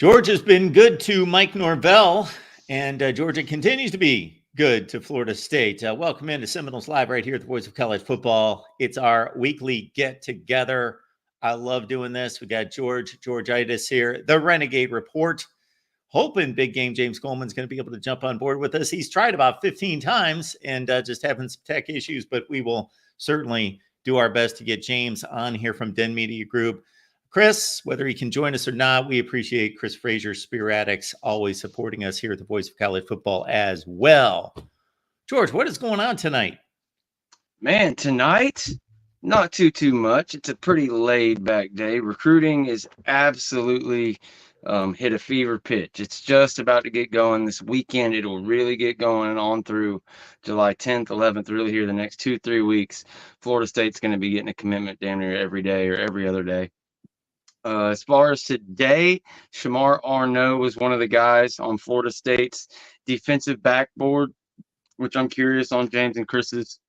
Georgia's been good to Mike Norvell, and Georgia continues to be good to Florida State. Welcome into Seminoles Live right here at the Voice of College Football. It's our weekly get-together. I love doing this. We got Georgitis here, the Renegade Report. Hoping big game James Coleman's going to be able to jump on board with us. He's tried about 15 times and just having some tech issues, but we will certainly do our best to get James on here from Den Media Group. Chris, whether he can join us or not, we appreciate Chris Frazier, Spear Addicts, always supporting us here at the Voice of College Football as well. George, what is going on tonight? Man, tonight, not too much. It's a pretty laid-back day. Recruiting is absolutely hit a fever pitch. It's just about to get going this weekend. It'll really get going on through July 10th, 11th, really here the next 2-3 weeks. Florida State's going to be getting a commitment damn near every day or every other day. As far as today, Shamar Arnaud was one of the guys on Florida State's defensive backboard, which I'm curious on James and Chris's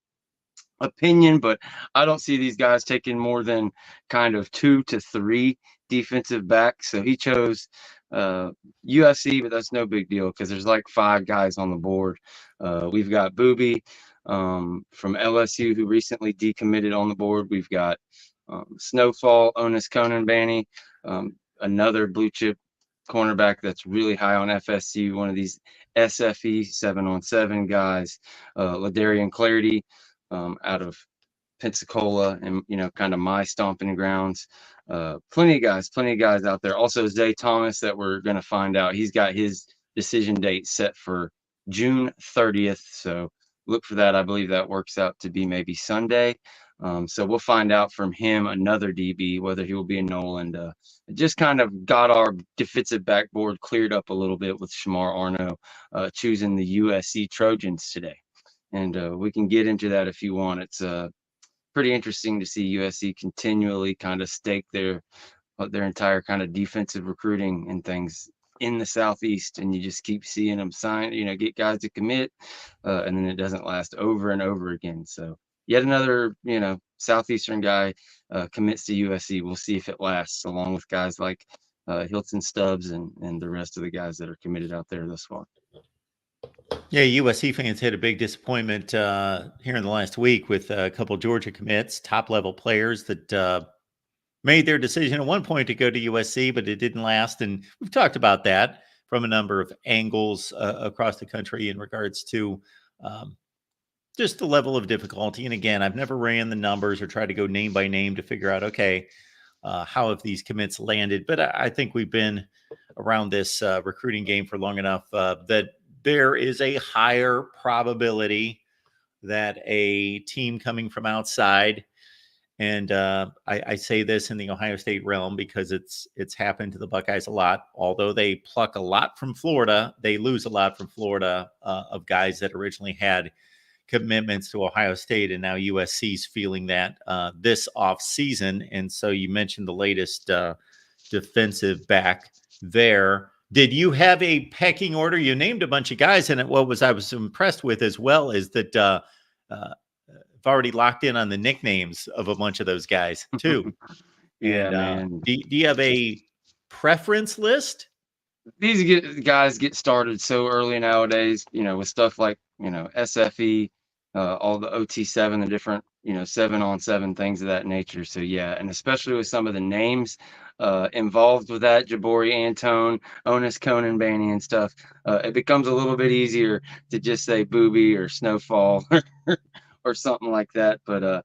opinion, but I don't see these guys taking more than kind of 2 to 3 defensive backs. So he chose USC, but that's no big deal because there's like 5 guys on the board. We've got Booby from LSU who recently decommitted on the board. We've got Snowfall, Onis Conanbanny, another blue chip cornerback that's really high on FSU, one of these SFE 7-on-7 guys, Ladarian Clarity out of Pensacola and, kind of my stomping grounds. Plenty of guys out there. Also Zay Thomas that we're going to find out. He's got his decision date set for June 30th. So look for that. I believe that works out to be maybe Sunday. So we'll find out from him, another DB, whether he will be a Knoll, and just kind of got our defensive backboard cleared up a little bit with Shamar Arnaud choosing the USC Trojans today. And we can get into that if you want. It's pretty interesting to see USC continually kind of stake their entire kind of defensive recruiting and things in the Southeast, and you just keep seeing them sign, get guys to commit, and then it doesn't last over and over again. So yet another, Southeastern guy commits to USC. We'll see if it lasts, along with guys like Hilton Stubbs and the rest of the guys that are committed out there thus far. Yeah, USC fans had a big disappointment here in the last week with a couple of Georgia commits, top-level players that made their decision at one point to go to USC, but it didn't last. And we've talked about that from a number of angles across the country in regards to just the level of difficulty. And again, I've never ran the numbers or tried to go name by name to figure out, okay, how have these commits landed? But I think we've been around this recruiting game for long enough that there is a higher probability that a team coming from outside, and I say this in the Ohio State realm because it's happened to the Buckeyes a lot. Although they pluck a lot from Florida, they lose a lot from Florida of guys that originally had commitments to Ohio State, and now USC's feeling that this off season. And so you mentioned the latest defensive back there. Did you have a pecking order? You named a bunch of guys, and what I was impressed with as well is that I've already locked in on the nicknames of a bunch of those guys too. Yeah, and, man. Do you have a preference list? These guys get started so early nowadays, with stuff like, SFE, all the OT7, the different, 7-on-7 things of that nature. So yeah, and especially with some of the names involved with that, Jabori Antone, Onis Conanbanny and stuff, it becomes a little bit easier to just say Booby or Snowfall or something like that. But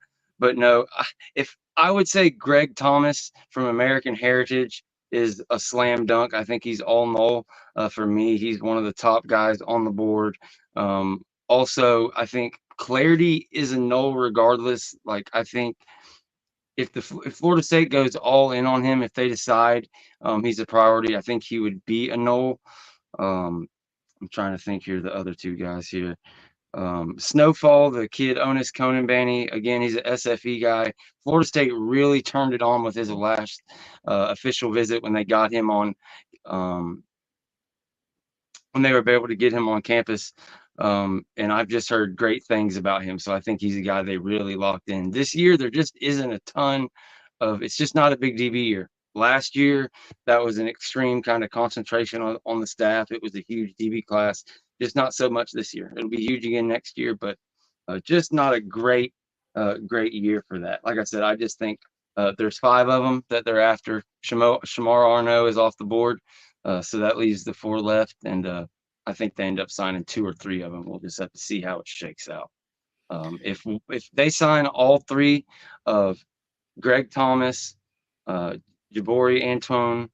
no, if I would say Greg Thomas from American Heritage is a slam dunk. I think he's all Knoll for me. He's one of the top guys on the board. Also, I think Clarity is a Knoll regardless. Like, I think if Florida State goes all in on him, if they decide he's a priority, I think he would be a Knoll. I'm trying to think here, the other 2 guys here. Snowfall, the kid Onis Conanbanny, again, he's an SFE guy. Florida State really turned it on with his last official visit when they got him on, when they were able to get him on campus. And I've just heard great things about him. So I think he's a guy they really locked in. This year, there just isn't a ton of, it's just not a big DB year. Last year, that was an extreme kind of concentration on the staff. It was a huge DB class, just not so much this year. It'll be huge again next year, but just not a great year for that. Like I said, I just think there's 5 of them that they're after. Shamar Arno is off the board, so that leaves the 4 left, and I think they end up signing 2 or 3 of them. We'll just have to see how it shakes out. If they sign all 3 of Greg Thomas, Jabori Antoine,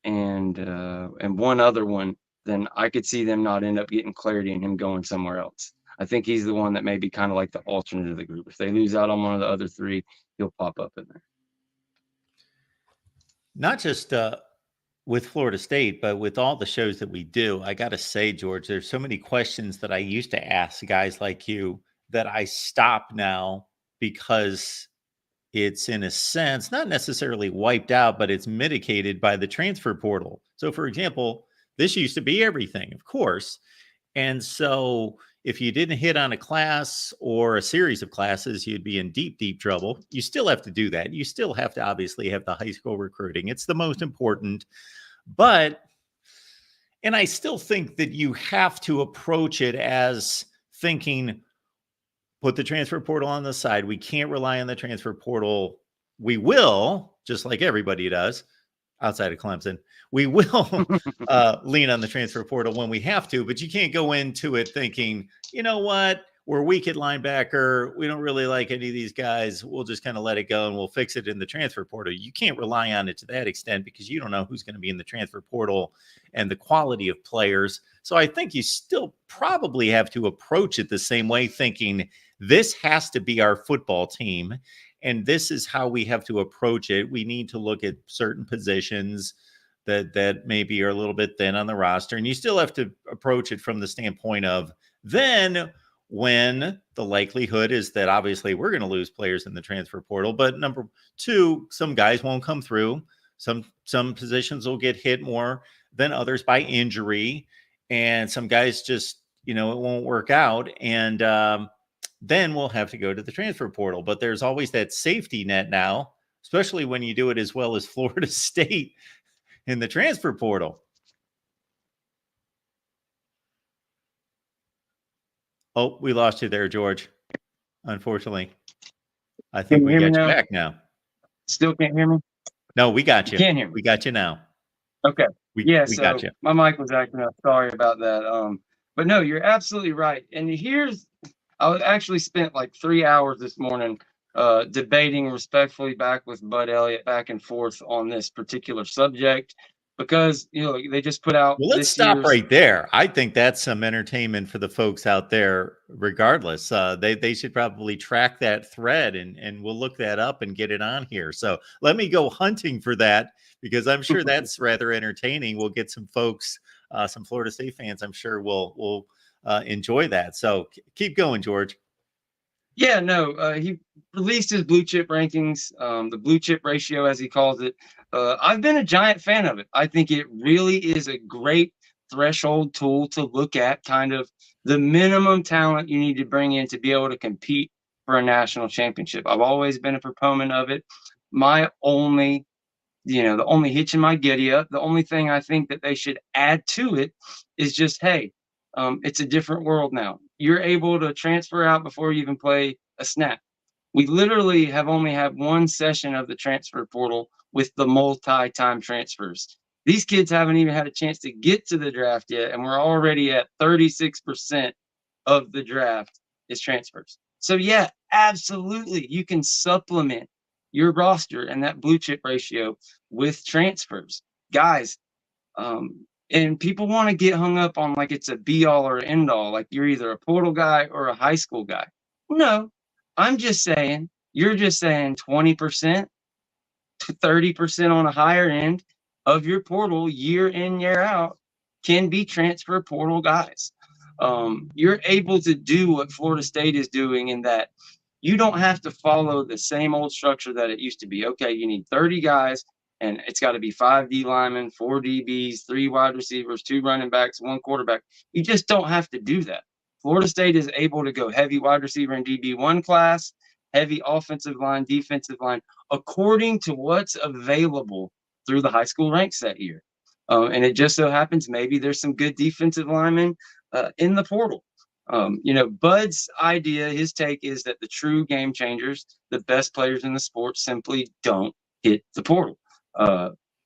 and one other one, then I could see them not end up getting clarity and him going somewhere else. I think he's the one that may be kind of like the alternate of the group. If they lose out on one of the other 3, he'll pop up in there. Not just with Florida State, but with all the shows that we do, I got to say, George, there's so many questions that I used to ask guys like you that I stop now because it's, in a sense, not necessarily wiped out, but it's mitigated by the transfer portal. So, for example, this used to be everything, of course. And so if you didn't hit on a class or a series of classes, you'd be in deep, deep trouble. You still have to do that. You still have to obviously have the high school recruiting. It's the most important. But, and I still think that you have to approach it as thinking, put the transfer portal on the side. We can't rely on the transfer portal. We will, just like everybody does outside of Clemson, we will lean on the transfer portal when we have to, but you can't go into it thinking, you know what, we're weak at linebacker. We don't really like any of these guys. We'll just kind of let it go and we'll fix it in the transfer portal. You can't rely on it to that extent because you don't know who's going to be in the transfer portal and the quality of players. So I think you still probably have to approach it the same way, thinking this has to be our football team. And this is how we have to approach it. We need to look at certain positions that maybe are a little bit thin on the roster. And you still have to approach it from the standpoint of then when the likelihood is that obviously we're going to lose players in the transfer portal. But number 2, some guys won't come through. Some positions will get hit more than others by injury. And some guys just, it won't work out. And then we'll have to go to the transfer portal. But there's always that safety net now, especially when you do it as well as Florida State in the transfer portal. Oh, we lost you there, George. Unfortunately. I think we got you back now. Still can't hear me? No, we got you. Can't hear me. We got you now. Okay. We got you. My mic was acting up. Sorry about that. But no, you're absolutely right. And I actually spent like 3 hours this morning debating respectfully back with Bud Elliott back and forth on this particular subject because they just put out. Well, let's stop right there. I think that's some entertainment for the folks out there. Regardless, they should probably track that thread and we'll look that up and get it on here. So let me go hunting for that because I'm sure that's rather entertaining. We'll get some folks, some Florida State fans. I'm sure will enjoy that. So keep going, George. Yeah, no, he released his blue chip rankings, the blue chip ratio, as he calls it. I've been a giant fan of it. I think it really is a great threshold tool to look at kind of the minimum talent you need to bring in to be able to compete for a national championship. I've always been a proponent of it. My only, the only hitch in my giddy up, the only thing I think that they should add to it is just, hey, it's a different world now. You're able to transfer out before you even play a snap. We literally have only had one session of the transfer portal with the multi-time transfers. These kids haven't even had a chance to get to the draft yet, and we're already at 36% of the draft is transfers. So yeah, absolutely, you can supplement your roster and that blue chip ratio with transfers. Guys, and people want to get hung up on like it's a be all or end all, like you're either a portal guy or a high school guy. No, I'm just saying, you're just saying 20% to 30% on a higher end of your portal year in, year out can be transfer portal guys. You're able to do what Florida State is doing in that you don't have to follow the same old structure that it used to be. Okay, you need 30 guys. And it's got to be 5 D linemen, 4 DBs, 3 wide receivers, 2 running backs, 1 quarterback. You just don't have to do that. Florida State is able to go heavy wide receiver and DB1 class, heavy offensive line, defensive line, according to what's available through the high school ranks that year. And it just so happens maybe there's some good defensive linemen in the portal. Bud's idea, his take is that the true game changers, the best players in the sport, simply don't hit the portal.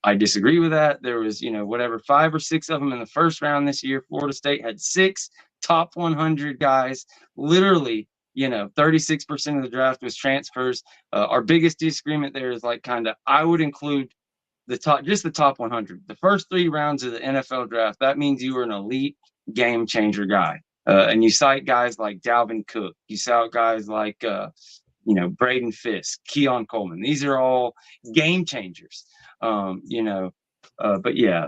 I disagree with that. There was, 5 or 6 of them in the first round this year. Florida State had 6 top 100 guys. Literally, 36% of the draft was transfers. Our biggest disagreement there is I would include the top 100. The first 3 rounds of the NFL draft, that means you were an elite game changer guy. And you cite guys like Dalvin Cook. You cite guys like, Braden Fisk, Keon Coleman. These are all game changers. But yeah,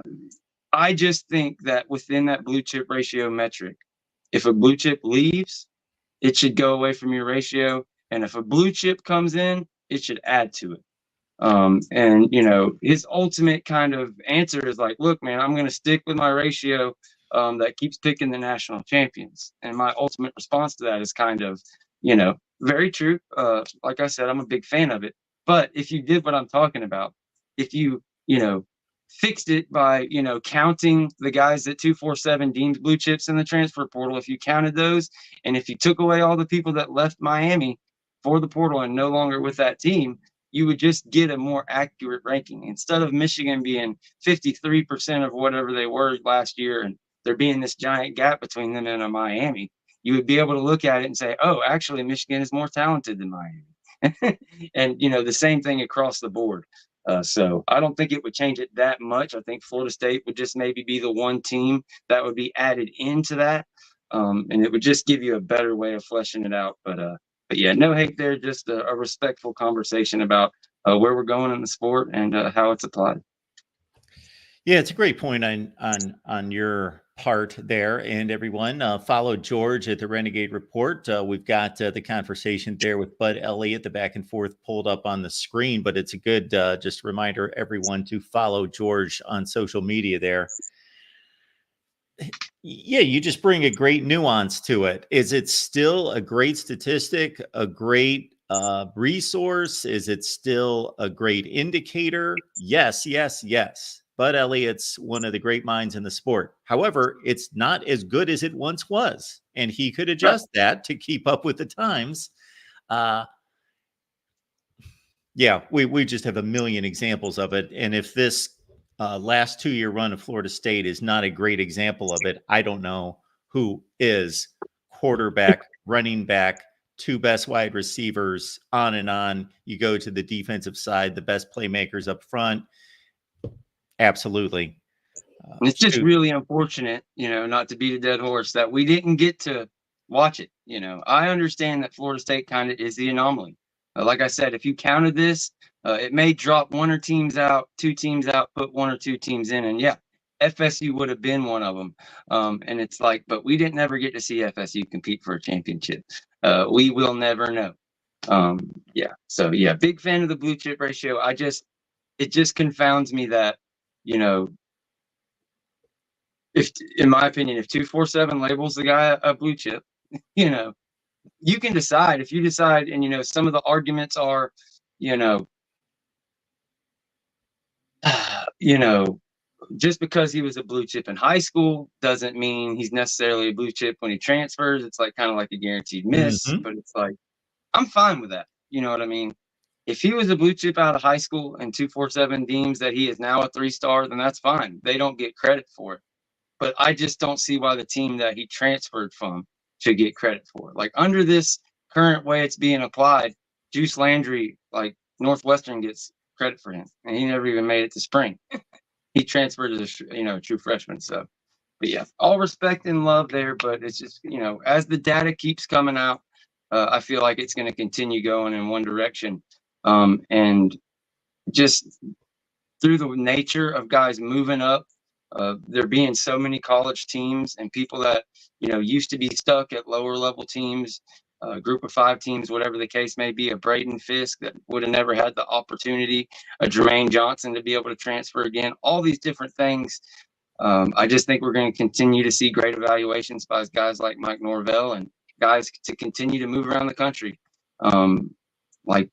I just think that within that blue chip ratio metric, if a blue chip leaves, it should go away from your ratio. And if a blue chip comes in, it should add to it. His ultimate kind of answer is like, look, man, I'm going to stick with my ratio that keeps picking the national champions. And my ultimate response to that is kind of, very true. Like I said, I'm a big fan of it. But if you did what I'm talking about, if you, fixed it by, counting the guys that 247 deemed blue chips in the transfer portal, if you counted those, and if you took away all the people that left Miami for the portal and no longer with that team, you would just get a more accurate ranking. Instead of Michigan being 53% of whatever they were last year and there being this giant gap between them and a Miami, you would be able to look at it and say, oh, actually, Michigan is more talented than Miami. And, the same thing across the board. So I don't think it would change it that much. I think Florida State would just maybe be the one team that would be added into that. And it would just give you a better way of fleshing it out. But yeah, no hate there, just a respectful conversation about where we're going in the sport and how it's applied. Yeah, it's a great point on your part there. And everyone, follow George at the Renegade Report. We've got the conversation there with Bud Elliott, the back and forth pulled up on the screen, but it's a good just reminder everyone to follow George on social media there. Yeah, you just bring a great nuance to it. Is it still a great statistic, a great resource? Is it still a great indicator? Yes, yes, yes. Bud Elliott's one of the great minds in the sport. However, it's not as good as it once was, and he could adjust that to keep up with the times. Yeah, we just have a million examples of it. And if this last 2-year run of Florida State is not a great example of it, I don't know who is. Quarterback, running back, 2 best wide receivers, on and on. You go to the defensive side, the best playmakers up front. Absolutely. It's just really unfortunate, not to beat a dead horse, that we didn't get to watch it. I understand that Florida State kind of is the anomaly. Like I said, if you counted this, it may drop 1 or 2 teams out, put 1 or 2 teams in. And yeah, FSU would have been one of them. And it's like, but we didn't ever get to see FSU compete for a championship. We will never know. Yeah. So yeah, big fan of the blue chip ratio. It just confounds me that, if, in my opinion, if 247 labels the guy a blue chip, you can decide. If you decide, and some of the arguments are, just because he was a blue chip in high school doesn't mean he's necessarily a blue chip when he transfers. It's kind of like a guaranteed miss, but it's like, I'm fine with that. You know what I mean? If he was a blue chip out of high school and 247 deems that he is now a 3-star, then that's fine. They don't get credit for it. But I just don't see why the team that he transferred from should get credit for it. Under this current way it's being applied, Juice Landry, Northwestern gets credit for him, and he never even made it to spring. He transferred as a true freshman. So, but yeah, all respect and love there. But it's just as the data keeps coming out, I feel like it's going to continue going in one direction, and just through the nature of guys moving up. There being so many college teams and people that used to be stuck at lower level teams, group of 5 teams, whatever the case may be, a Braden Fisk that would have never had the opportunity, a Jermaine Johnson to be able to transfer again, all these different things. I just think we're going to continue to see great evaluations by guys like Mike Norvell and guys to continue to move around the country. Like,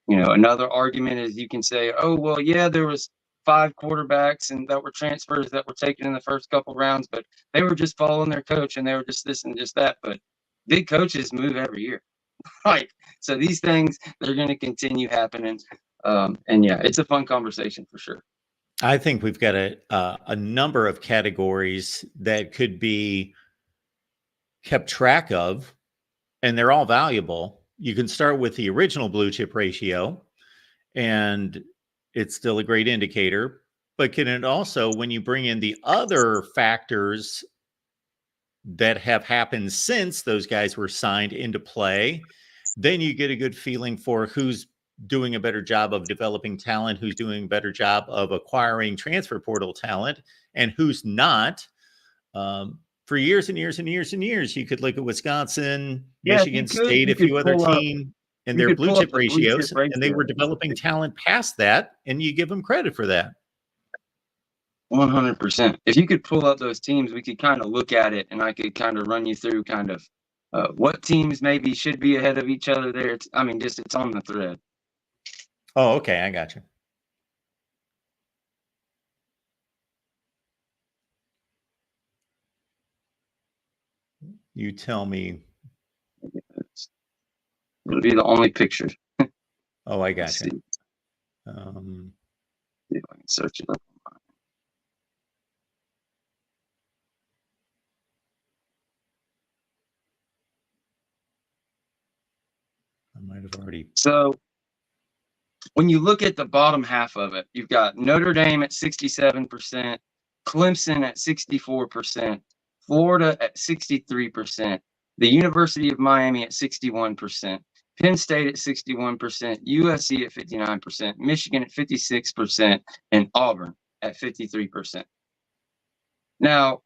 another argument is you can say, oh, well, yeah, there was 5 quarterbacks and that were transfers that were taken in the first couple rounds, but they were just following their coach and they were just this and just that. But big coaches move every year. Like, so these things, they're going to continue happening. And yeah, it's a fun conversation for sure. I think we've got a number of categories that could be kept track of, and they're all valuable. You can start with the original blue chip ratio, and it's still a great indicator. But can it also, when you bring in the other factors that have happened since those guys were signed into play, then you get a good feeling for who's doing a better job of developing talent, who's doing a better job of acquiring transfer portal talent, and who's not. For years and years and years and years, you could look at Wisconsin, Yeah, Michigan State, you a could few other pull up, teams, and you their could blue pull up chip the blue chip ratios, and they ratio. were developing talent past that, and you give them credit for that. 100%. If you could pull up those teams, we could kind of look at it, and I could kind of run you through kind of what teams maybe should be ahead of each other there. It's on the thread. Oh, okay. I got you. You tell me. It'll be the only picture. Oh, I got Let's you. see. See if I can search it up. I might have already. So when you look at the bottom half of it, you've got Notre Dame at 67%, Clemson at 64%, Florida at 63%, the University of Miami at 61%, Penn State at 61%, USC at 59%, Michigan at 56%, and Auburn at 53%. Now,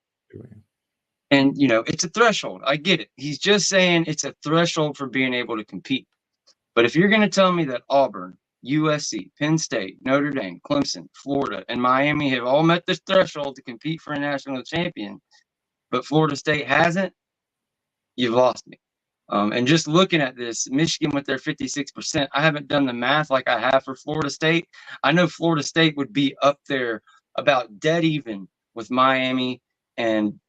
and it's a threshold. I get it. He's just saying it's a threshold for being able to compete. But if you're going to tell me that Auburn, USC, Penn State, Notre Dame, Clemson, Florida, and Miami have all met this threshold to compete for a national champion, but Florida State hasn't, you've lost me. And just looking at this, Michigan with their 56%, I haven't done the math like I have for Florida State. I know Florida State would be up there about dead even with Miami and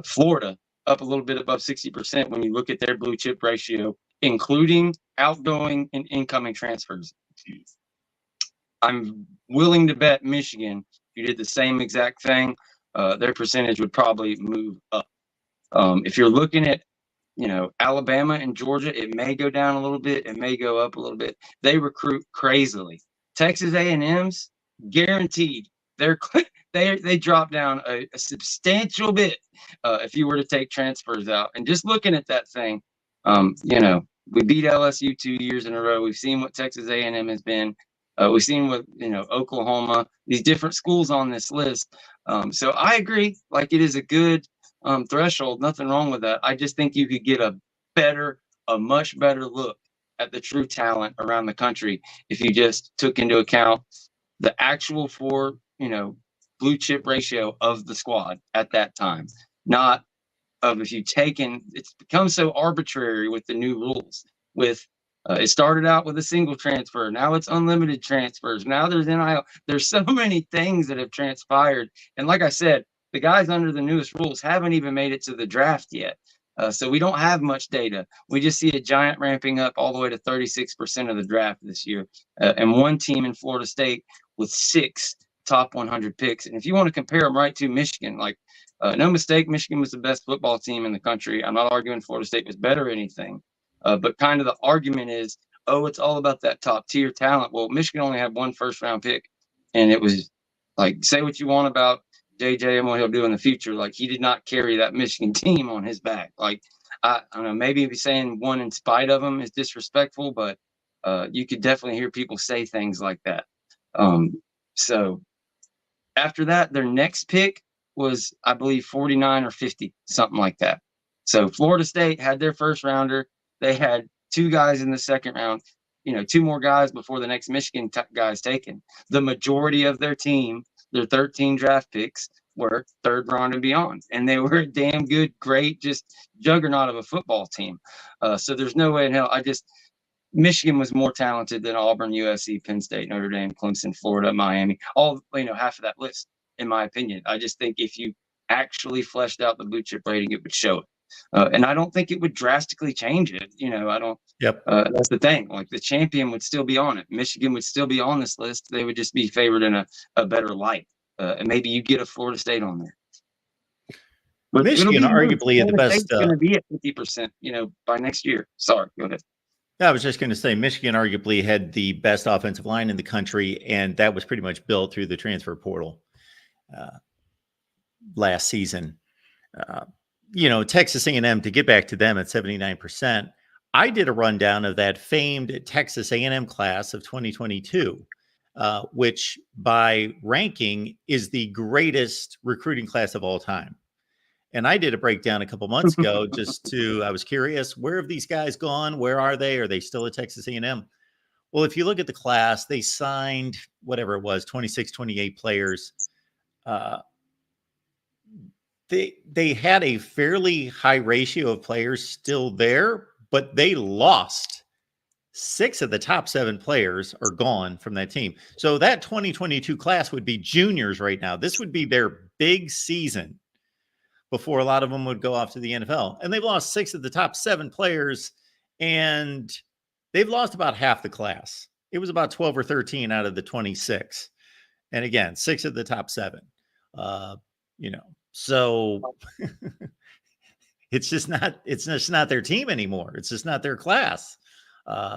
Florida, up a little bit above 60% when you look at their blue chip ratio, including outgoing and incoming transfers. I'm willing to bet Michigan, if you did the same exact thing, their percentage would probably move up. If you're looking at Alabama and Georgia, it may go down a little bit, it may go up a little bit. They recruit crazily. Texas A&M's guaranteed they drop down a substantial bit if you were to take transfers out. And just looking at that thing, we beat LSU 2 years in a row. We've seen what Texas A&M has been. We've seen what Oklahoma, these different schools on this list. So I agree, like it is a good threshold, nothing wrong with that. I just think you could get a much better look at the true talent around the country if you just took into account the actual blue chip ratio of the squad at that time, not of if you've taken. It's become so arbitrary with the new rules. With it started out with a single transfer, now it's unlimited transfers, now there's NIL. There's so many things that have transpired, and like I said, the guys under the newest rules haven't even made it to the draft yet. So we don't have much data. We just see a giant ramping up all the way to 36% of the draft this year. And one team in Florida State with 6 top 100 picks. And if you want to compare them right to Michigan, like no mistake, Michigan was the best football team in the country. I'm not arguing Florida State was better or anything. But kind of the argument is, oh, it's all about that top tier talent. Well, Michigan only had 1 first round pick. And it was like, say what you want about JJ and what he'll do in the future. Like, he did not carry that Michigan team on his back. Like, I don't know, maybe saying one in spite of him is disrespectful, but you could definitely hear people say things like that. So after that, their next pick was, I believe, 49 or 50, something like that. So Florida State had their first rounder. They had 2 guys in the second round, 2 more guys before the next Michigan guys taken. The majority of their team, their 13 draft picks, were third round and beyond. And they were a damn good, great, just juggernaut of a football team. So there's no way in hell. Michigan was more talented than Auburn, USC, Penn State, Notre Dame, Clemson, Florida, Miami, all, half of that list, in my opinion. I just think if you actually fleshed out the blue chip rating, it would show it. And I don't think it would drastically change it. I don't. Yep. That's the thing. Like, the champion would still be on it. Michigan would still be on this list. They would just be favored in a better light. And maybe you get a Florida State on there. But Michigan arguably the best. Going to be at 50%, by next year. Sorry, go ahead. I was just going to say Michigan arguably had the best offensive line in the country, and that was pretty much built through the transfer portal last season. Texas A&M, to get back to them at 79%, I did a rundown of that famed Texas A&M class of 2022, which by ranking is the greatest recruiting class of all time. And I did a breakdown a couple months ago I was curious, where have these guys gone? Where are they? Are they still at Texas A&M? Well, if you look at the class, they signed whatever it was, 26, 28 players. They had a fairly high ratio of players still there, but they lost 6 of the top 7 players are gone from that team. So that 2022 class would be juniors right now. This would be their big season before a lot of them would go off to the NFL. And they've lost 6 of the top 7 players, and they've lost about half the class. It was about 12 or 13 out of the 26. And again, 6 of the top 7. So it's just not their team anymore. It's just not their class.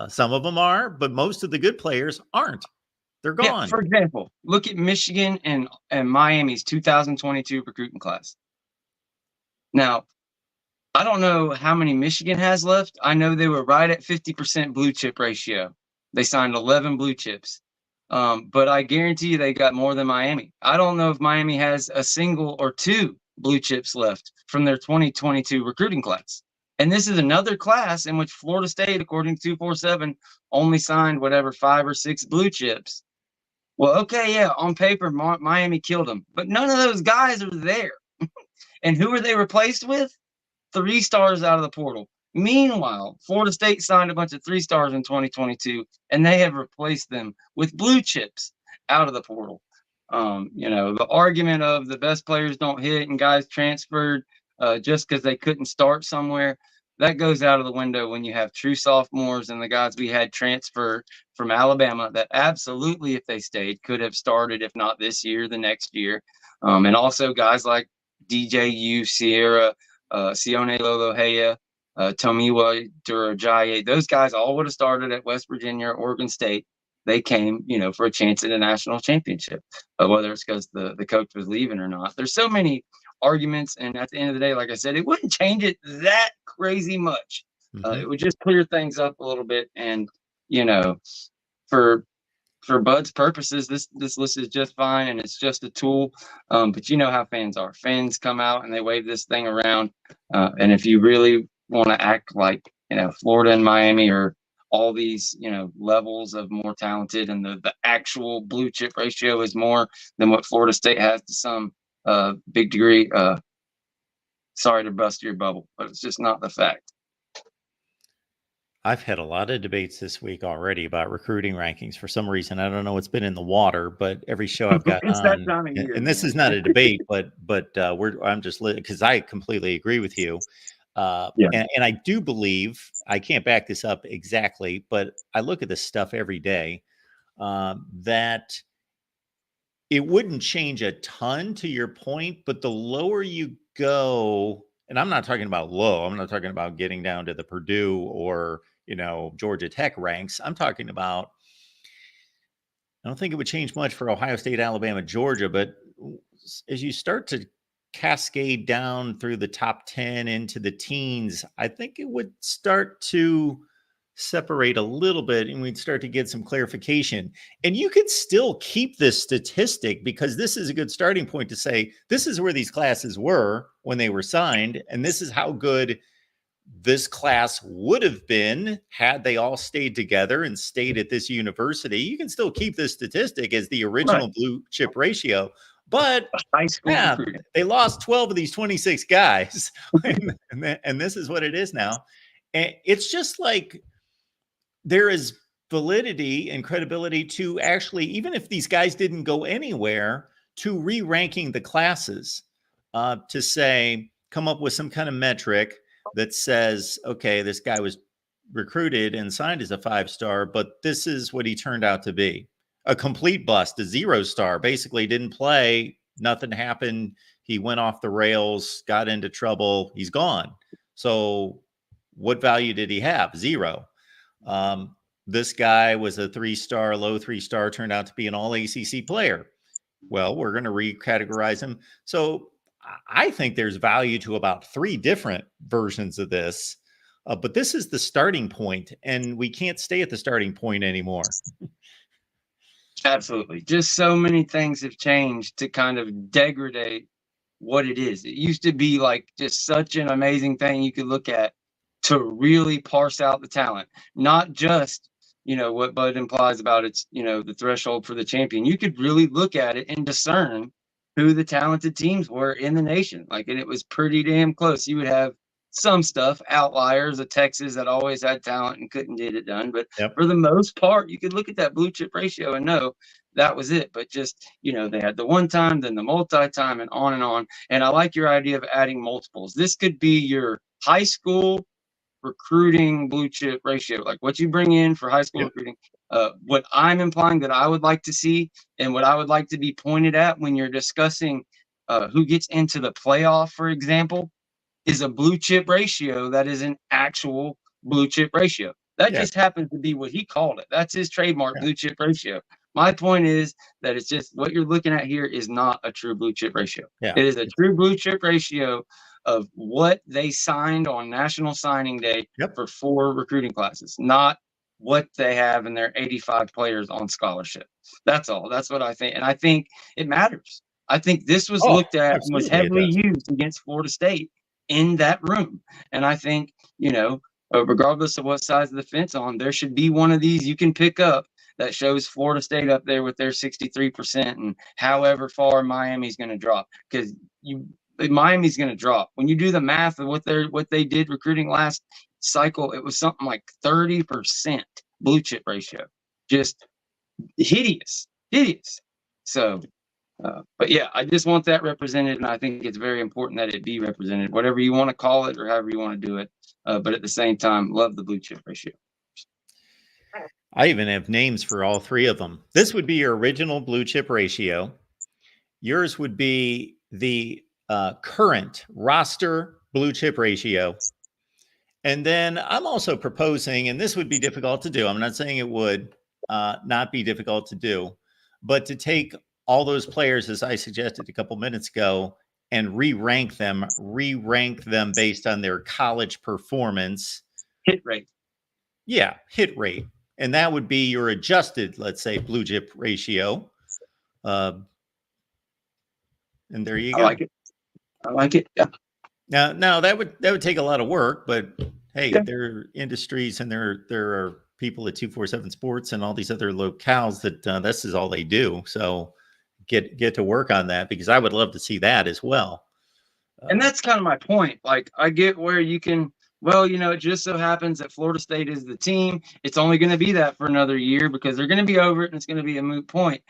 Some of them are, but most of the good players aren't. They're gone. Yeah, for example, look at Michigan and Miami's 2022 recruiting class. Now, I don't know how many Michigan has left. I know they were right at 50% blue chip ratio. They signed 11 blue chips. But I guarantee you they got more than Miami. I don't know if Miami has a single or 2 blue chips left from their 2022 recruiting class. And this is another class in which Florida State, according to 247, only signed 5 or 6 blue chips. Well, okay, yeah, on paper, Miami killed them. But none of those guys are there. And who are they replaced with? 3 stars out of the portal. Meanwhile, Florida State signed a bunch of 3 stars in 2022, and they have replaced them with blue chips out of the portal. The argument of the best players don't hit and guys transferred just because they couldn't start somewhere, that goes out of the window when you have true sophomores and the guys we had transfer from Alabama that absolutely, if they stayed, could have started, if not this year, the next year. And also guys like DJU, Sierra, Sione Lolohea, Tomiwa Durajaye, those guys all would have started at West Virginia or Oregon State. They came, for a chance at a national championship, whether it's because the coach was leaving or not. There's so many arguments, and at the end of the day, like I said, it wouldn't change it that crazy much. It would just clear things up a little bit, and for Bud's purposes, this list is just fine, and it's just a tool. But you know how fans are. Fans come out and they wave this thing around, and if you really want to act like Florida and Miami are all these levels of more talented, and the actual blue chip ratio is more than what Florida State has to some big degree, sorry to bust your bubble, but it's just not the fact. I've had a lot of debates this week already about recruiting rankings. For some reason, I don't know what's been in the water, but every show I've got on, and this is not a debate, but I'm just because I completely agree with you. And I do believe, I can't back this up exactly, but I look at this stuff every day, that it wouldn't change a ton, to your point, but the lower you go, and I'm not talking about low, I'm not talking about getting down to the Purdue or, Georgia Tech ranks. I'm talking about, I don't think it would change much for Ohio State, Alabama, Georgia, but as you start to cascade down through the top 10 into the teens, I think it would start to separate a little bit, and we'd start to get some clarification. And you could still keep this statistic, because this is a good starting point to say, this is where these classes were when they were signed, and this is how good this class would have been had they all stayed together and stayed at this university. You can still keep this statistic as the original blue chip ratio. But high school they lost 12 of these 26 guys, and this is what it is now. And it's just like, there is validity and credibility to actually, even if these guys didn't go anywhere, to re-ranking the classes, to say, come up with some kind of metric that says, okay, this guy was recruited and signed as a 5-star, but this is what he turned out to be. A complete bust, a 0-star, basically didn't play, nothing happened. He went off the rails, got into trouble, he's gone. So what value did he have? 0. This guy was a 3-star, low 3-star, turned out to be an all ACC player. Well, we're going to recategorize him. So I think there's value to about 3 different versions of this. But this is the starting point, and we can't stay at the starting point anymore. Absolutely. Just so many things have changed to kind of degrade what it is. It used to be like just such an amazing thing you could look at to really parse out the talent, not just, what Bud implies about it's, the threshold for the champion. You could really look at it and discern who the talented teams were in the nation. And it was pretty damn close. You would have some stuff, outliers, of Texas that always had talent and couldn't get it done. But for the most part, you could look at that blue chip ratio and know that was it. But just, they had the one time, then the multi-time, and on and on. And I like your idea of adding multiples. This could be your high school recruiting blue chip ratio, like what you bring in for high school recruiting. What I'm implying that I would like to see, and what I would like to be pointed at when you're discussing who gets into the playoff, for example, is a blue chip ratio that is an actual blue chip ratio. That just happens to be what he called it. That's his trademark, blue chip ratio. My point is that it's just what you're looking at here is not a true blue chip ratio. It is a true blue chip ratio of what they signed on National Signing Day for 4 recruiting classes, not what they have in their 85 players on scholarship. That's all. That's what I think. And I think it matters. I think this was looked at and was heavily used against Florida State in that room. And I think, regardless of what size of the fence on, there should be one of these you can pick up that shows Florida State up there with their 63% and however far Miami's going to drop, because Miami's going to drop. When you do the math of what they did recruiting last cycle, it was something like 30% blue chip ratio. Just hideous. So, but yeah, I just want that represented, and I think it's very important that it be represented, whatever you want to call it or however you want to do it. But at the same time, love the blue chip ratio. I even have names for all 3 of them. This would be your original blue chip ratio. Yours would be the current roster blue chip ratio. And then I'm also proposing, and this would be difficult to do, I'm not saying it would not be difficult to do, but to take all those players, as I suggested a couple minutes ago, and re-rank them based on their college performance. Hit rate. Yeah, hit rate. And that would be your adjusted, let's say, blue chip ratio. And there you go. I like it. Yeah. Now that would take a lot of work, but hey, there are industries and there are people at 247 Sports and all these other locales that this is all they do. So get to work on that, because I would love to see that as well. And that's kind of my point. I get where you can, it just so happens that Florida State is the team. It's only going to be that for another year because they're going to be over it and it's going to be a moot point.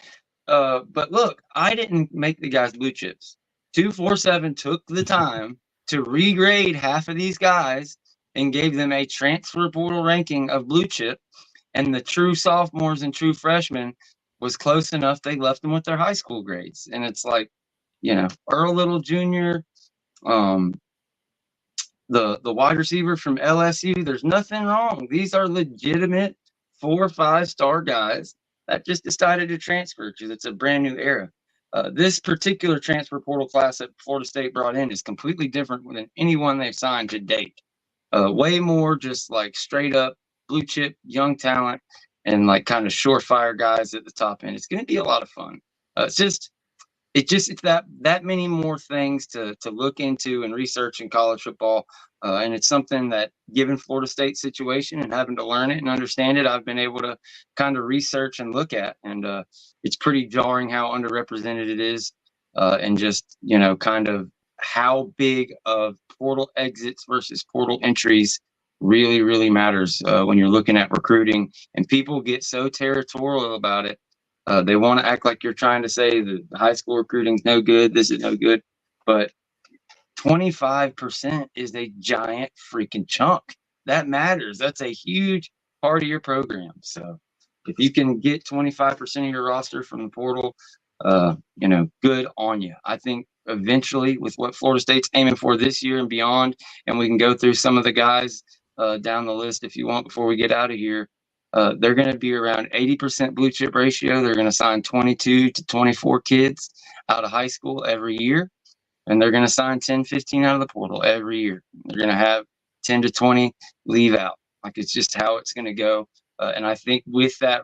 But look, I didn't make the guys blue chips. 247 took the time to regrade half of these guys and gave them a transfer portal ranking of blue chip. And the true sophomores and true freshmen was close enough. They left them with their high school grades. And it's like, Earl Little Jr., the wide receiver from LSU, there's nothing wrong. These are legitimate 4 or 5-star guys that just decided to transfer because it's a brand new era. This particular transfer portal class that Florida State brought in is completely different than anyone they've signed to date. Way more just like straight up blue chip, young talent, and like kind of surefire guys at the top end. It's going to be a lot of fun. It's that many more things to look into and research in college football. And it's something that, given Florida State's situation and having to learn it and understand it, I've been able to kind of research and look at. And it's pretty jarring how underrepresented it is, and just, kind of how big of portal exits versus portal entries really, really matters when you're looking at recruiting. And people get so territorial about it. They want to act like you're trying to say the high school recruiting's no good, this is no good. But 25% is a giant freaking chunk. That matters. That's a huge part of your program. So if you can get 25% of your roster from the portal, good on you. I think eventually, with what Florida State's aiming for this year and beyond, and we can go through some of the guys down the list if you want before we get out of here. They're going to be around 80% blue chip ratio. They're going to sign 22 to 24 kids out of high school every year, and they're going to sign 10, 15 out of the portal every year. They're going to have 10 to 20 leave out. Like, it's just how it's going to go. And I think with that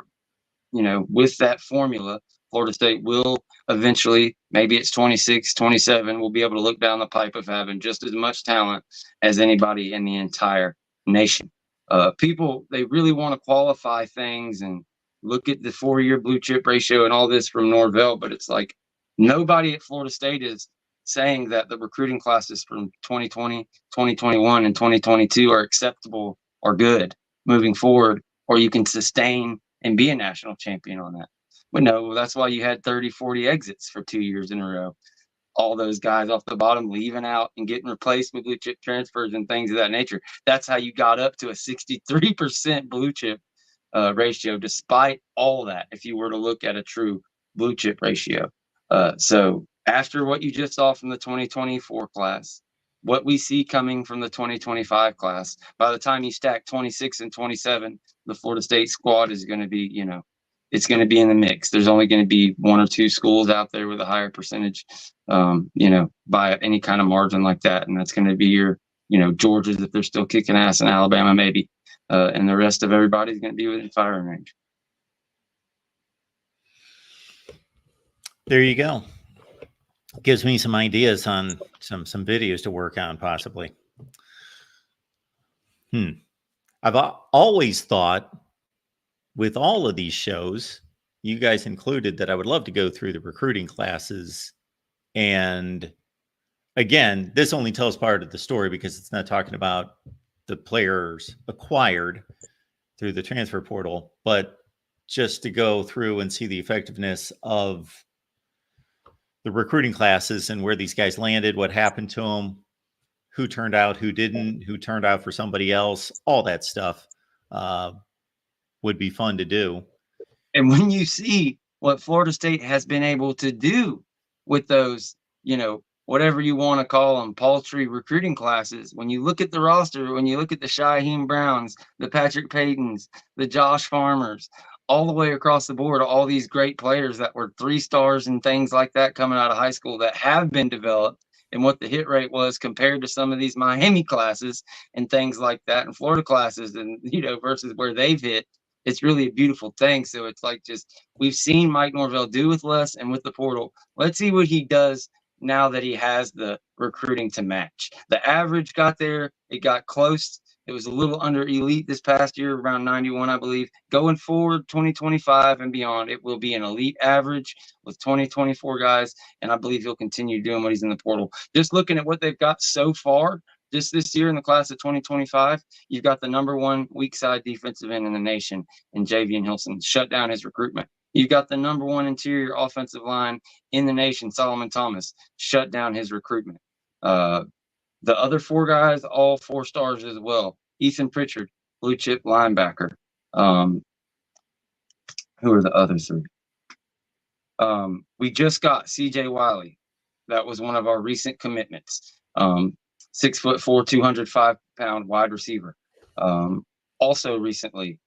formula, Florida State will eventually, maybe it's 26, 27, will be able to look down the pipe of having just as much talent as anybody in the entire nation. People, they really want to qualify things and look at the 4-year blue chip ratio and all this from Norvell, but it's like nobody at Florida State is saying that the recruiting classes from 2020, 2021, and 2022 are acceptable or good moving forward, or you can sustain and be a national champion on that. But no, that's why you had 30, 40 exits for 2 years in a row. All those guys off the bottom leaving out and getting replaced with blue chip transfers and things of that nature. That's how you got up to a 63% blue chip ratio, despite all that, if you were to look at a true blue chip ratio. So after what you just saw from the 2024 class, what we see coming from the 2025 class, by the time you stack 26 and 27, the Florida State squad is going to be, it's going to be in the mix. There's only going to be 1 or 2 schools out there with a higher percentage, by any kind of margin like that. And that's going to be your, Georgia's, if they're still kicking ass, and Alabama maybe. And the rest of everybody's going to be within firing range. There you go. Gives me some ideas on some videos to work on, possibly. I've always thought, with all of these shows, you guys included, that I would love to go through the recruiting classes. And again, this only tells part of the story because it's not talking about the players acquired through the transfer portal, but just to go through and see the effectiveness of the recruiting classes and where these guys landed, what happened to them, who turned out, who didn't, who turned out for somebody else, all that stuff would be fun to do. And when you see what Florida State has been able to do with those, whatever you want to call them, paltry recruiting classes, when you look at the roster, when you look at the Shyheim Browns, the Patrick Paytons, the Josh Farmers, all the way across the board, all these great players that were 3 stars and things like that coming out of high school that have been developed, and what the hit rate was compared to some of these Miami classes and things like that, and Florida classes, and, versus where they've hit. It's really a beautiful thing. So it's like, just, we've seen Mike Norvell do with less and with the portal. Let's see what he does now that he has the recruiting to match. The average got there. It got close. It was a little under elite this past year, around 91, I believe. Going forward, 2025 and beyond, it will be an elite average with 2024 guys, and I believe he'll continue doing what he's in the portal. Just looking at what they've got so far, just this year in the class of 2025, you've got the #1 weak side defensive end in the nation in Javian Hilson, shut down his recruitment. You've got the #1 interior offensive line in the nation, Solomon Thomas, shut down his recruitment. The other 4 guys, all 4 stars as well. Ethan Pritchard, blue chip linebacker. Who are the other 3? We just got CJ Wiley. That was one of our recent commitments. 6'4", 205-pound wide receiver. Also recently,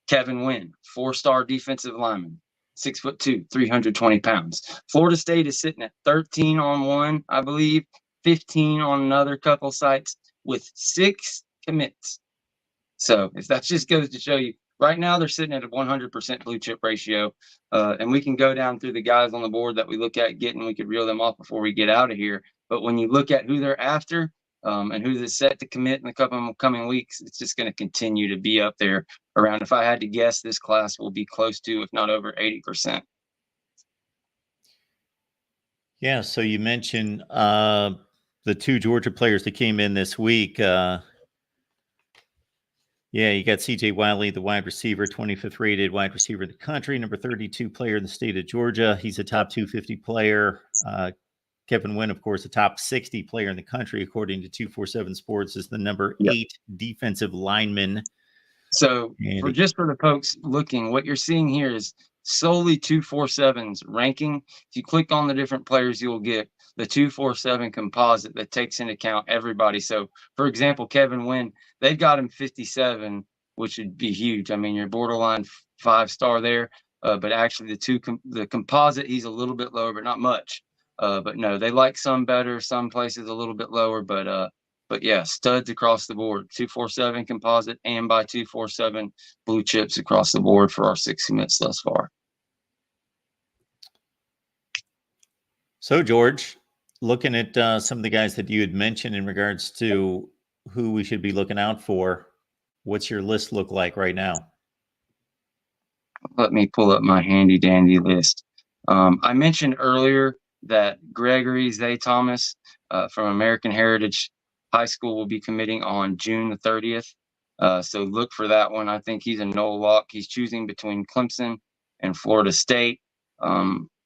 Kevin Wynn, 4-star defensive lineman, 6'2", 320 pounds. Florida State is sitting at 13 on one, I believe, 15 on another couple sites, with 6 commits. So if that just goes to show you, right now they're sitting at a 100% blue chip ratio. And we can go down through the guys on the board that we look at getting. We could reel them off before we get out of here. But when you look at who they're after, and who's set to commit in the couple of coming weeks, it's just going to continue to be up there around. If I had to guess, this class will be close to, if not over, 80%. Yeah. So you mentioned the 2 Georgia players that came in this week. Yeah, you got CJ Wiley, the wide receiver, 25th rated wide receiver in the country, number 32 player in the state of Georgia. He's a top 250 player. Kevin Wynn, of course, a top 60 player in the country, according to 247 Sports, is the number Yep. 8 defensive lineman. So And for just for the folks looking, what you're seeing here is solely 247's ranking. If you click on the different players, you'll get the 247 composite that takes into account everybody. So for example, Kevin Wynn, they've got him 57, which would be huge. I mean, you're borderline 5-star there. But actually the composite, he's a little bit lower, but not much. But no, they like some better, some places a little bit lower, but yeah, studs across the board. 247 composite and by 247 blue chips across the board for our 6 commits thus far. So, George, looking at some of the guys that you had mentioned in regards to who we should be looking out for, what's your list look like right now? Let me pull up my handy dandy list. I mentioned earlier that Gregory Zay Thomas from American Heritage High School will be committing on June the 30th. So look for that one. I think he's a no lock. He's choosing between Clemson and Florida State.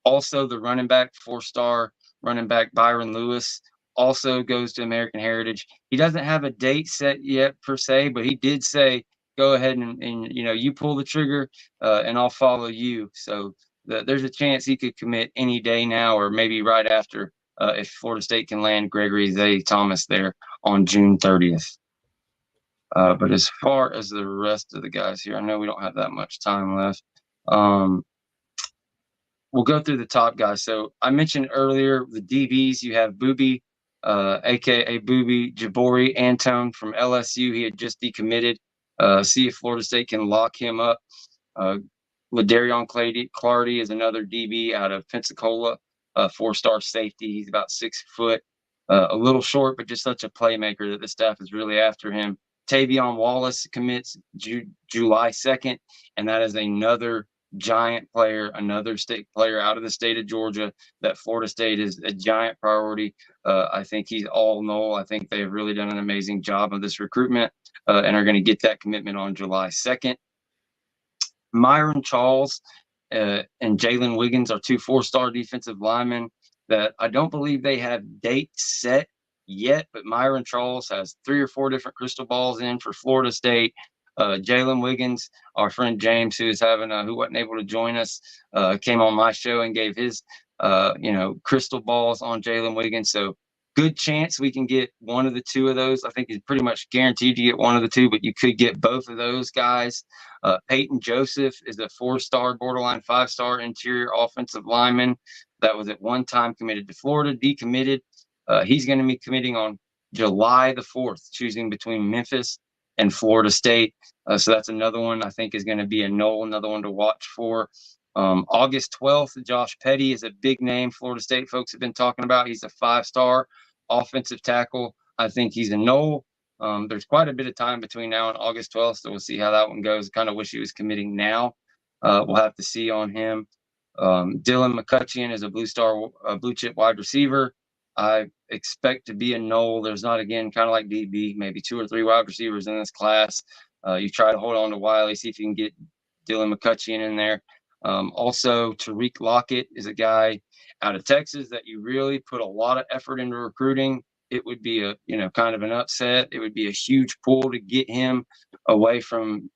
Also, the running back, 4-star running back Byron Lewis, also goes to American Heritage. He doesn't have a date set yet per se, but he did say, go ahead and you pull the trigger and I'll follow you. So there's a chance he could commit any day now or maybe right after if Florida State can land Gregory Zay Thomas there on June 30th. But as far as the rest of the guys here, I know we don't have that much time left. We'll go through the top guys. So I mentioned earlier the DBs. You have Booby, aka Booby Jabori Antone from LSU. He had just decommitted. See if Florida State can lock him up. Ladarion Clardy is another DB out of Pensacola, 4-star safety. He's about 6 foot, a little short, but just such a playmaker that the staff is really after him. Tavion Wallace commits July 2nd, and that is another giant player, another state player out of the state of Georgia that Florida State is a giant priority. I think he's all null. I think they've really done an amazing job of this recruitment and are going to get that commitment on July 2nd. Myron Charles and Jalen Wiggins are 2 4-star defensive linemen that I don't believe they have dates set yet, but Myron Charles has 3 or 4 different crystal balls in for Florida State. Jalen Wiggins, our friend James, who wasn't able to join us, came on my show and gave his crystal balls on Jalen Wiggins. So good chance we can get one of the 2 of those. I think he's pretty much guaranteed to get one of the 2, but you could get both of those guys. Peyton Joseph is a 4-star, borderline 5-star interior offensive lineman that was at one time committed to Florida, decommitted. He's going to be committing on July the 4th, choosing between Memphis and Florida State. So that's another one I think is going to be a null, another one to watch for. August 12th, Josh Petty is a big name Florida State folks have been talking about. He's a 5-star offensive tackle. I think he's a null. There's quite a bit of time between now and August 12th, so we'll see how that one goes. Kind of wish he was committing now. We'll have to see on him. Dylan McCutcheon is a blue chip wide receiver. I expect to be a null. There's not, again, kind of like DB, maybe 2 or 3 wide receivers in this class. You try to hold on to Wiley, see if you can get Dylan McCutcheon in there. Also, Tariq Lockett is a guy out of Texas that you really put a lot of effort into recruiting. It would be a, kind of an upset. It would be a huge pull to get him away from,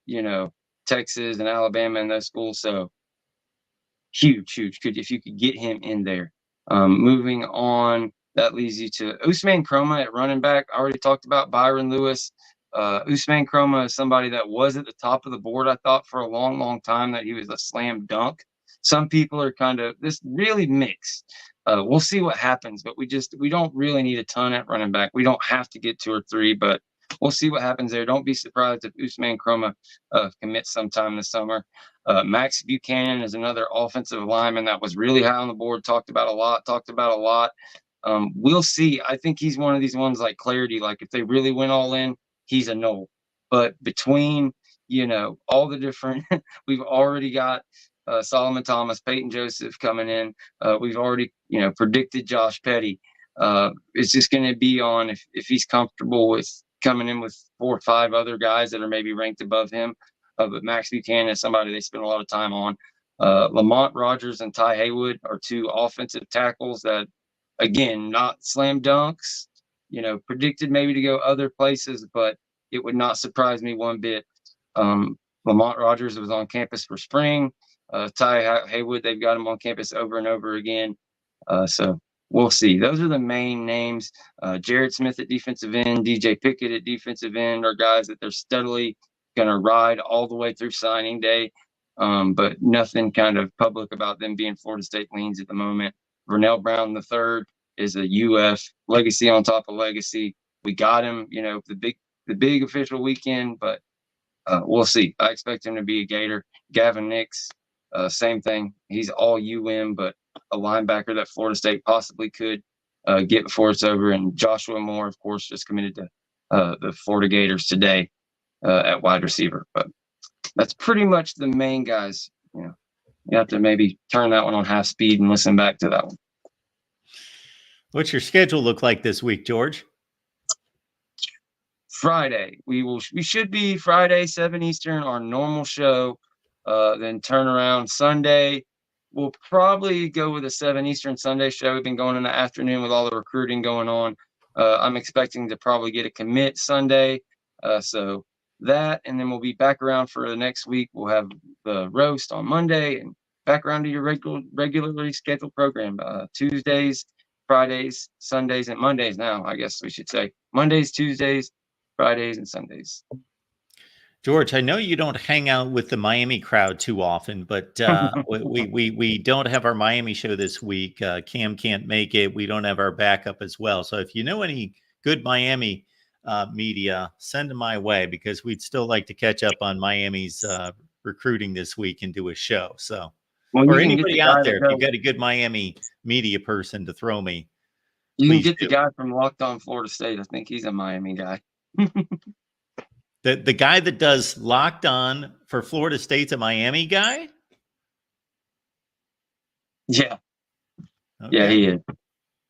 Texas and Alabama and those schools. So huge. If you could get him in there. Moving on, that leads you to Usman Chroma at running back. I already talked about Byron Lewis. Usman Chroma is somebody that was at the top of the board, I thought, for a long time, that he was a slam dunk. Some people are kind of this really mixed. We'll see what happens, but we don't really need a ton at running back. We don't have to get 2 or 3, but we'll see what happens there. Don't be surprised if Usman Chroma commits sometime this summer. Max Buchanan is another offensive lineman that was really high on the board, talked about a lot. We'll see. I think he's one of these ones like Clarity. Like if they really went all in, he's a null. But between, all the different, we've already got Solomon Thomas, Peyton Joseph coming in. We've already, predicted Josh Petty. It's just going to be on if he's comfortable with, coming in with 4 or 5 other guys that are maybe ranked above him. But Max Buchanan is somebody they spend a lot of time on. Lamont Rogers and Ty Haywood are 2 offensive tackles that, again, not slam dunks, predicted maybe to go other places, but it would not surprise me one bit. Lamont Rogers was on campus for spring. Ty Haywood, they've got him on campus over and over again. So we'll see. Those are the main names. Jared Smith at defensive end, DJ Pickett at defensive end are guys that they're steadily going to ride all the way through signing day. But nothing kind of public about them being Florida State leans at the moment. Vernell Brown III is a UF legacy on top of legacy. We got him, the big official weekend, but we'll see. I expect him to be a Gator. Gavin Nix, same thing. He's all UM, but a linebacker that Florida State possibly could get before it's over. And Joshua Moore, of course, just committed to the Florida Gators today at wide receiver. But that's pretty much the main guys. You have to maybe turn that one on half speed and listen back to that one. What's your schedule look like this week, George? Friday. We should be Friday, 7 Eastern, our normal show. Then turn around Sunday. We'll probably go with a 7 Eastern Sunday show. We've been going in the afternoon with all the recruiting going on. I'm expecting to probably get a commit Sunday. So that, and then we'll be back around for the next week. We'll have the roast on Monday and back around to your regularly scheduled program. Tuesdays, Fridays, Sundays, and Mondays now, I guess we should say. Mondays, Tuesdays, Fridays, and Sundays. George, I know you don't hang out with the Miami crowd too often, but we don't have our Miami show this week. Cam can't make it. We don't have our backup as well. So if you know any good Miami media, send them my way, because we'd still like to catch up on Miami's recruiting this week and do a show. So, or anybody out there, if you've got a good Miami media person to throw me, you can get the guy from Locked On Florida State. I think he's a Miami guy. The guy that does Locked On for Florida State's a Miami guy? Yeah. Okay. Yeah, he is.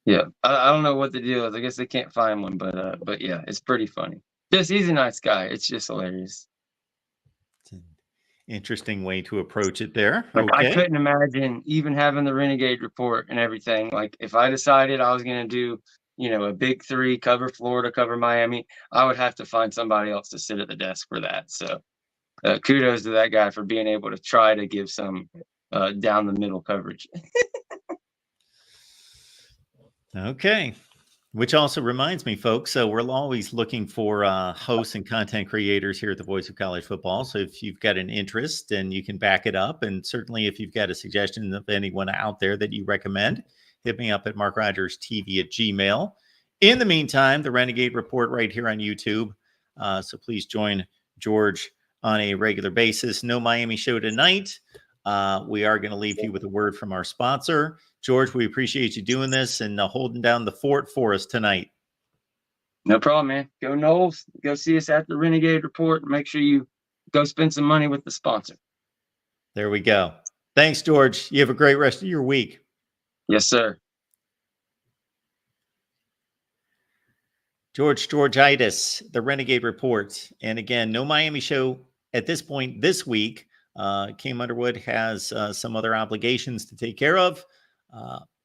Yeah. I don't know what the deal is. I guess they can't find one, but yeah, it's pretty funny. He's a nice guy. It's just hilarious. It's an interesting way to approach it there. Like, okay. I couldn't imagine even having the Renegade Report and everything. Like, if I decided I was going to do a big 3, cover Florida, cover Miami, I would have to find somebody else to sit at the desk for that. So kudos to that guy for being able to try to give some down the middle coverage. Okay. Which also reminds me, folks, so we're always looking for hosts and content creators here at the Voice of College Football. So if you've got an interest and you can back it up, and certainly if you've got a suggestion of anyone out there that you recommend, hit me up at MarkRogersTV at Gmail. In the meantime, the Renegade Report right here on YouTube. So please join George on a regular basis. No Miami show tonight. We are going to leave you with a word from our sponsor. George, we appreciate you doing this and holding down the fort for us tonight. No problem, man. Go Noles. Go see us at the Renegade Report. Make sure you go spend some money with the sponsor. There we go. Thanks, George. You have a great rest of your week. Yes, sir. Georgitis, the Renegade Report. And again, no Miami show at this point this week. Cam Underwood has some other obligations to take care of.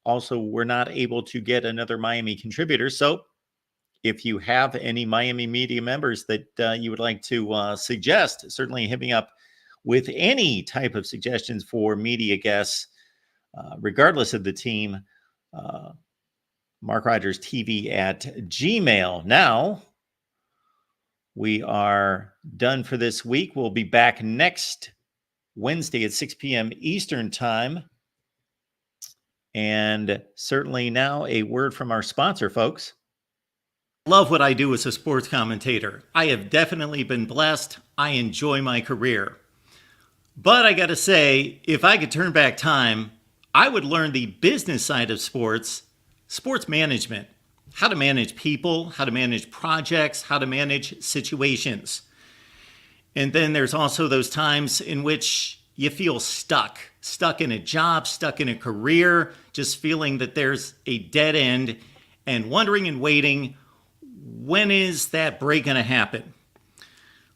Also, we're not able to get another Miami contributor. So if you have any Miami media members that you would like to suggest, certainly hit me up with any type of suggestions for media guests, regardless of the team. MarkRogersTV at Gmail. Now, we are done for this week. We'll be back next Wednesday at 6 p.m. Eastern Time. And certainly now a word from our sponsor, folks. Love what I do as a sports commentator. I have definitely been blessed. I enjoy my career. But I got to say, if I could turn back time, I would learn the business side of sports management, how to manage people, how to manage projects, how to manage situations. And then there's also those times in which you feel stuck in a job, stuck in a career, just feeling that there's a dead end and wondering and waiting, When is that break going to happen?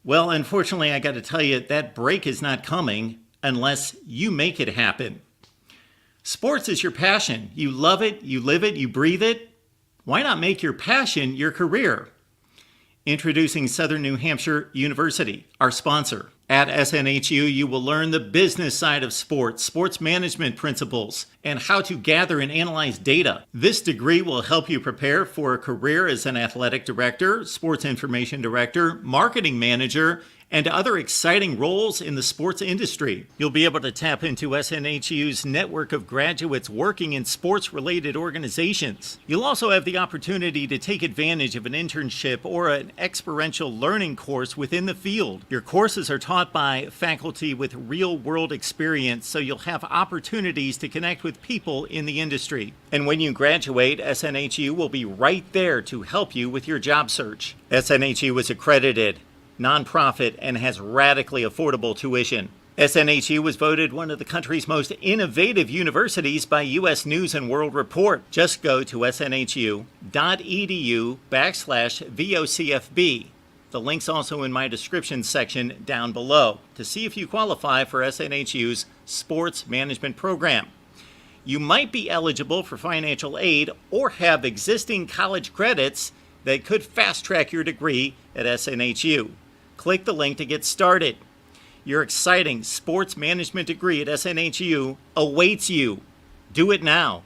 Well, unfortunately, I got to tell you, that break is not coming unless you make it happen. Sports is your passion. You love it, you live it, you breathe it. Why not make your passion your career? Introducing Southern New Hampshire University, our sponsor. At SNHU, you will learn the business side of sports, sports management principles, and how to gather and analyze data. This degree will help you prepare for a career as an athletic director, sports information director, marketing manager, and other exciting roles in the sports industry. You'll be able to tap into SNHU's network of graduates working in sports-related organizations. You'll also have the opportunity to take advantage of an internship or an experiential learning course within the field. Your courses are taught by faculty with real-world experience, so you'll have opportunities to connect with people in the industry. And when you graduate, SNHU will be right there to help you with your job search. SNHU is accredited, nonprofit, and has radically affordable tuition. SNHU was voted one of the country's most innovative universities by U.S. News and World Report. Just go to snhu.edu/VOCFB. The link's also in my description section down below to see if you qualify for SNHU's sports management program. You might be eligible for financial aid or have existing college credits that could fast-track your degree at SNHU. Click the link to get started. Your exciting sports management degree at SNHU awaits you. Do it now.